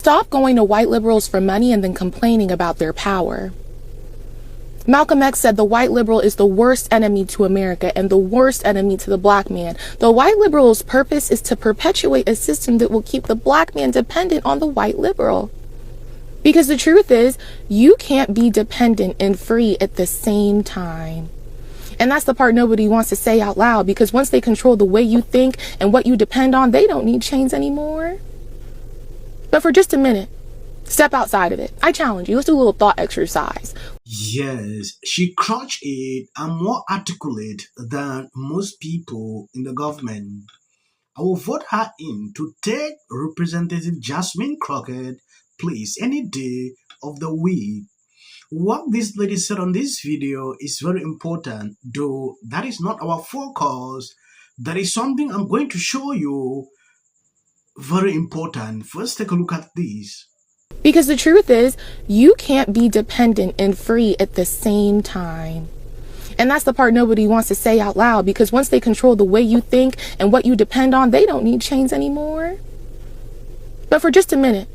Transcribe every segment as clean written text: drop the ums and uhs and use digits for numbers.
Stop going to white liberals for money and then complaining about their power. Malcolm X said the white liberal is the worst enemy to America and the worst enemy to the black man. The white liberal's purpose is to perpetuate a system that will keep the black man dependent on the white liberal. Because the truth is, you can't be dependent and free at the same time. And that's the part nobody wants to say out loud, because once they control the way you think and what you depend on, they don't need chains anymore. But for just a minute, step outside of it. I challenge you. Let's do a little thought exercise. Yes, she crushed it and more articulate than most people in the government. I will vote her in to take Representative Jasmine Crockett place any day of the week. What this lady said on this video is very important, though that is not our focus. That is something I'm going to show you. Very important. First, take a look at this. Because the truth is, you can't be dependent and free at the same time. And that's the part nobody wants to say out loud, because once they control the way you think and what you depend on, they don't need chains anymore. But for just a minute,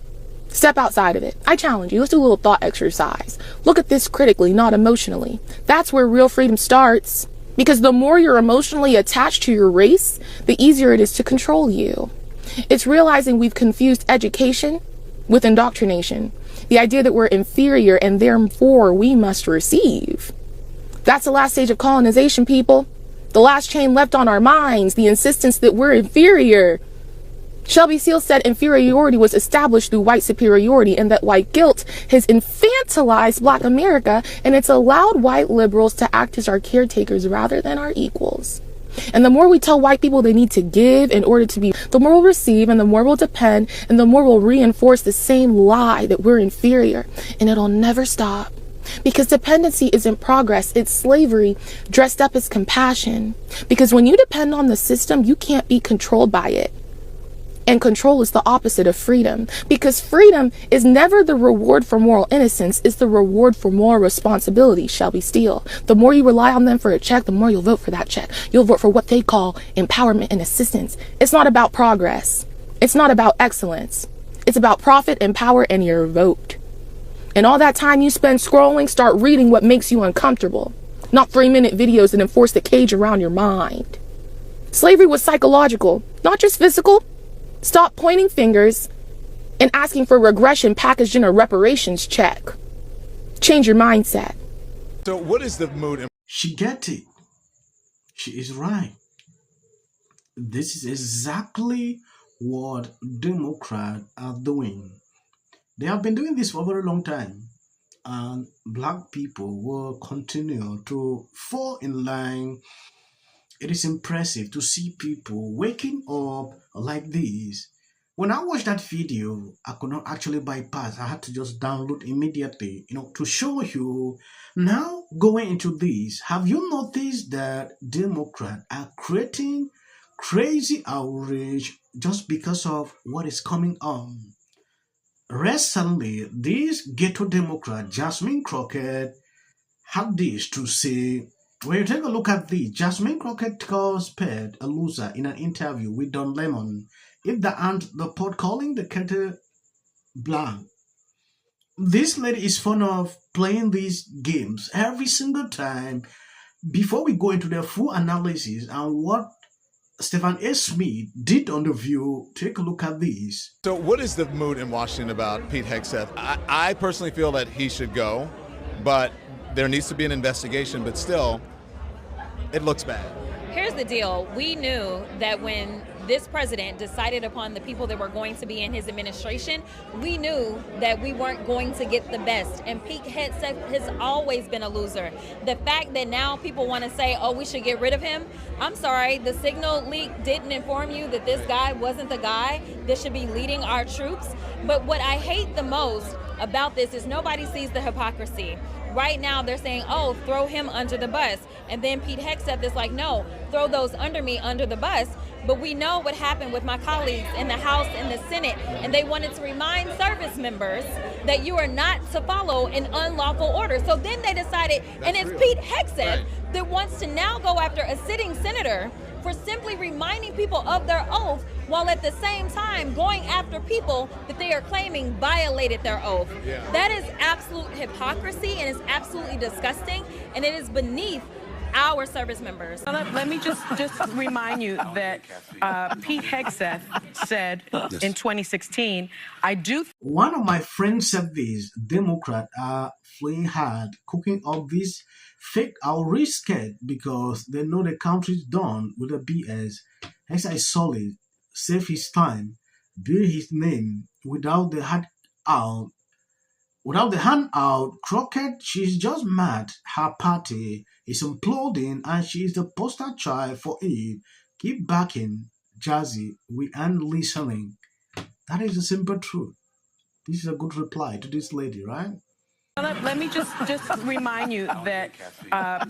step outside of it. I challenge you. Let's do a little thought exercise. Look at this critically, not emotionally. That's where real freedom starts. Because the more you're emotionally attached to your race, the easier it is to control you. It's realizing we've confused education with indoctrination. The idea that we're inferior and therefore we must receive. That's the last stage of colonization, people. The last chain left on our minds, the insistence that we're inferior. Shelby Seals said inferiority was established through white superiority, and that white guilt has infantilized Black America, and it's allowed white liberals to act as our caretakers rather than our equals. And the more we tell white people they need to give in order to be, the more we'll receive, and the more we'll depend, and the more we'll reinforce the same lie that we're inferior. And it'll never stop. Because dependency isn't progress, it's slavery dressed up as compassion. Because when you depend on the system, you can't be controlled by it. And control is the opposite of freedom. Because freedom is never the reward for moral innocence, it's the reward for moral responsibility, Shelby Steele. The more you rely on them for a check, the more you'll vote for that check. You'll vote for what they call empowerment and assistance. It's not about progress. It's not about excellence. It's about profit and power and your vote. And all that time you spend scrolling, start reading what makes you uncomfortable. Not 3-minute videos that enforce the cage around your mind. Slavery was psychological, not just physical. Stop pointing fingers and asking for regression packaged in a reparations check. Change your mindset. So what is the mood? She gets it. She is right. This is exactly what Democrats are doing. They have been doing this for a very long time, and Black people will continue to fall in line. It is impressive to see people waking up like this. When I watched that video, I could not actually bypass. I had to just download immediately, to show you. Now, going into this, have you noticed that Democrats are creating crazy outrage just because of what is coming on? Recently, this ghetto Democrat, Jasmine Crockett, had this to say. When you take a look at this, Jasmine Crockett calls Pet a loser in an interview with Don Lemon. If that aren't the pot calling the kettle blank. This lady is fond of playing these games every single time. Before we go into the full analysis and what Stephen A. Smith did on The View, take a look at this. So what is the mood in Washington about Pete Hegseth? I personally feel that he should go, but there needs to be an investigation, but still, it looks bad. Here's the deal. We knew that when this president decided upon the people that were going to be in his administration, we knew that we weren't going to get the best. And Pete Hegseth has always been a loser. The fact that now people want to say, oh, we should get rid of him. I'm sorry, the signal leak didn't inform you that this guy wasn't the guy that should be leading our troops. But what I hate the most about this is nobody sees the hypocrisy. Right now they're saying, oh, throw him under the bus. And then Pete Hegseth is like, no, throw those under me under the bus. But we know what happened with my colleagues in the House and the Senate, and they wanted to remind service members that you are not to follow an unlawful order. So then they decided, and it's Pete Hegseth that wants to now go after a sitting senator for simply reminding people of their oath while at the same time going after people that they are claiming violated their oath. Yeah. That is absolute hypocrisy, and it's absolutely disgusting, and it is beneath our service members. Let me just remind you that Pete Hegseth said in 2016, I do... One of my friends said this, Democrats are fleeing hard, cooking up this fake outreach skit because they know the country's done with the BS. Hegseth is solid, save his time, build his name without the handout. Without the handout, Crockett, she's just mad. Her party is imploding and she is the poster child for it. Keep backing, Jazzy. We aren't listening. That is the simple truth. This is a good reply to this lady, right? Let me just remind you that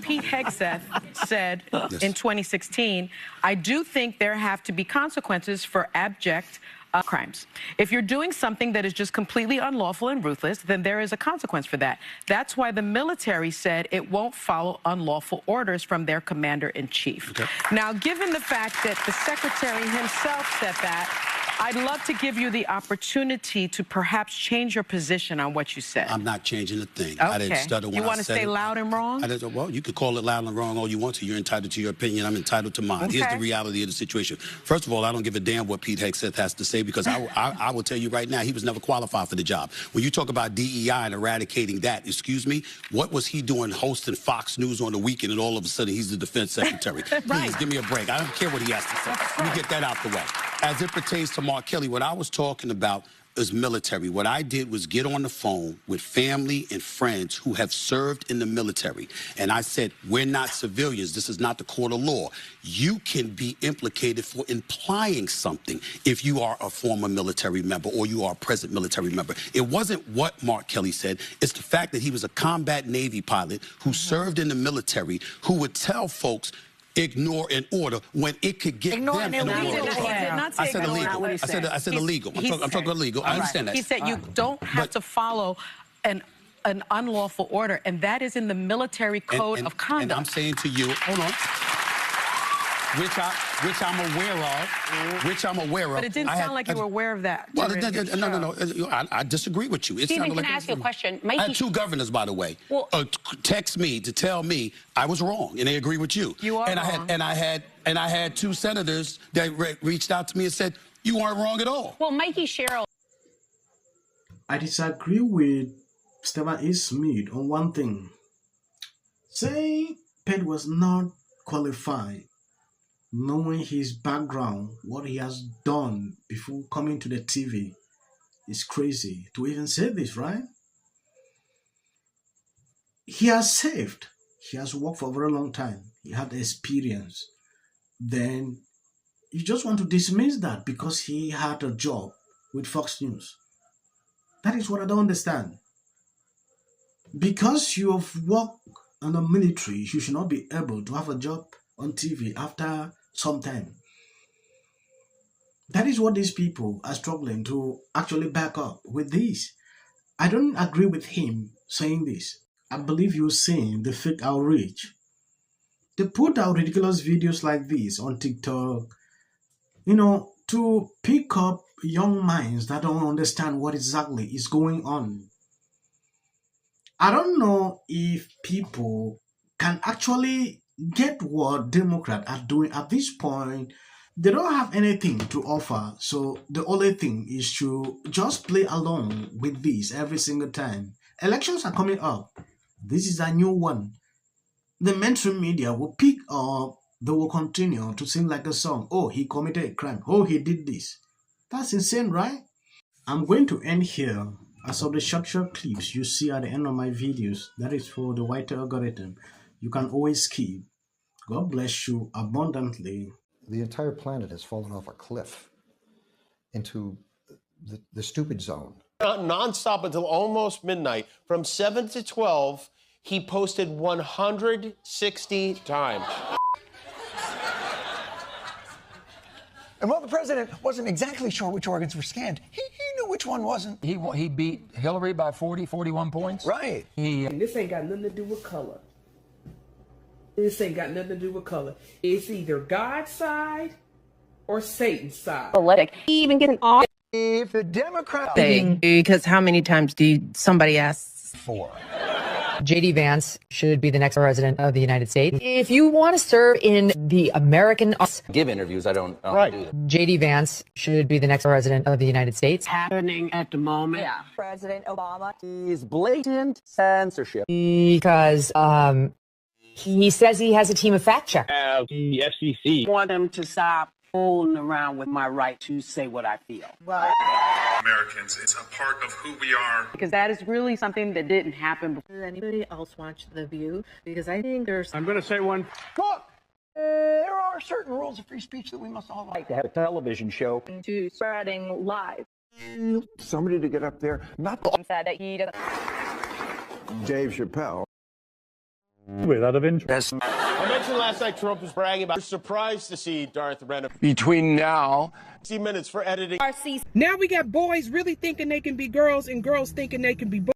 Pete Hegseth said in 2016, I do think there have to be consequences for abject crimes. If you're doing something that is just completely unlawful and ruthless, then there is a consequence for that. That's why the military said it won't follow unlawful orders from their commander-in-chief. Okay. Now, given the fact that the secretary himself said that, I'd love to give you the opportunity to perhaps change your position on what you said. I'm not changing a thing. Okay. I didn't stutter when I said it. You want to stay loud and wrong? Well, you could call it loud and wrong all you want to. You're entitled to your opinion. I'm entitled to mine. Okay. Here's the reality of the situation. First of all, I don't give a damn what Pete Hegseth has to say because I will tell you right now, he was never qualified for the job. When you talk about DEI and eradicating that, excuse me, what was he doing hosting Fox News on the weekend and all of a sudden he's the defense secretary? Right. Please, give me a break. I don't care what he has to say. Let me get that out the way. As it pertains to Mark Kelly, what I was talking about is military. What I did was get on the phone with family and friends who have served in the military. And I said, we're not civilians. This is not the court of law. You can be implicated for implying something if you are a former military member or you are a present military member. It wasn't what Mark Kelly said. It's the fact that he was a combat Navy pilot who served in the military who would tell folks, ignore an order when it could get them in the world. I said illegal. I said illegal. I'm talking illegal. I understand that. He said you don't have to follow an unlawful order, and that is in the military code of conduct. And I'm saying to you, hold on, which I'm aware of. But it didn't sound like you were aware of that. Well, no. I disagree with you. Stephen, can I ask you a question? I had two governors, by the way, text me to tell me I was wrong, and they agree with you. You are wrong. And I had two senators that reached out to me and said you weren't wrong at all. Well, Mikey Sherrill. I disagree with Stephen A. Smith on one thing. Saying Pete was not qualified, knowing his background, what he has done before coming to the TV, is crazy to even say this, right? He has saved. He has worked for a very long time. He had experience. Then you just want to dismiss that because he had a job with Fox News. That is what I don't understand. Because you have worked in the military, you should not be able to have a job on TV after some time. That is what these people are struggling to actually back up with this. I don't agree with him saying this. I believe you're saying the fake outreach. They put out ridiculous videos like this on TikTok, to pick up young minds that don't understand what exactly is going on. I don't know if people can actually get what Democrats are doing at this point. They don't have anything to offer, so the only thing is to just play along with this every single time. Elections are coming up. This is a new one. The mainstream media will pick up, they will continue to sing like a song. Oh, he committed a crime. Oh, he did this. That's insane, right? I'm going to end here. As of the short clips you see at the end of my videos, that is for the white algorithm. You can always skip. God bless you abundantly. The entire planet has fallen off a cliff into the stupid zone. Non-stop until almost midnight. From 7 to 12, he posted 160 times. And while the president wasn't exactly sure which organs were scanned, he knew which one wasn't. He beat Hillary by 41 points. Right. And this ain't got nothing to do with color. This ain't got nothing to do with color. It's either God's side or Satan's side. Politic. Even getting off. If the Democrats Because how many times do somebody asks? for J.D. Vance should be the next president of the United States. If you want to serve in the American... Give interviews, I don't do that. J.D. Vance should be the next president of the United States. Happening at the moment. Yeah. President Obama. He's blatant censorship. Because he says he has a team of fact checkers. The FCC. Want them to stop fooling around with my right to say what I feel. Americans, it's a part of who we are. Because that is really something that didn't happen before. Does anybody else watch The View? Because I think there's... I'm going to say one. look, there are certain rules of free speech that we must all like. To have a television show. To spreading lies. Somebody to get up there, not Said that he doesn't. Dave Chappelle. Without of interest. I mentioned last night Trump was bragging about. Surprised to see Darth Renner. Between now 60 minutes for editing. Now we got boys really thinking they can be girls and girls thinking they can be boys.